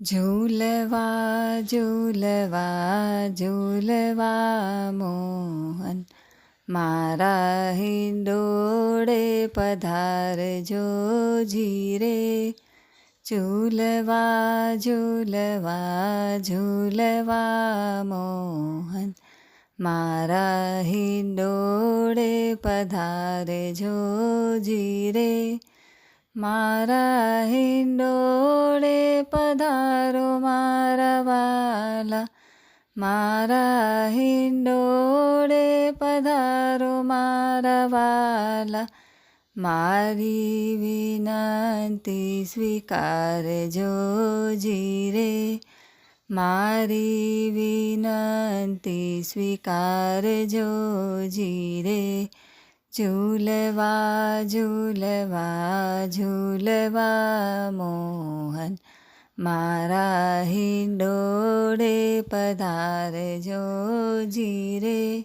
ઝૂલવા ઝૂલવા ઝૂલવા મોહન મારા હિંડોળે પધારજો જીરે. ઝૂલવા ઝૂલવા ઝૂલવા મોહન મારા હિંડોળે પધારજો જીરે. મારા હિંડોળે પધારો મારા વાલા, મારા હિંડોળે પધારો મારા વાલા. મારી વિનંતી સ્વીકારજો જીરે, મારી વિનંતી સ્વીકારજો જીરે. ઝૂલવા ઝૂલવા ઝૂલવા મોહન મારા હિંડોળે પધારજો જીરે.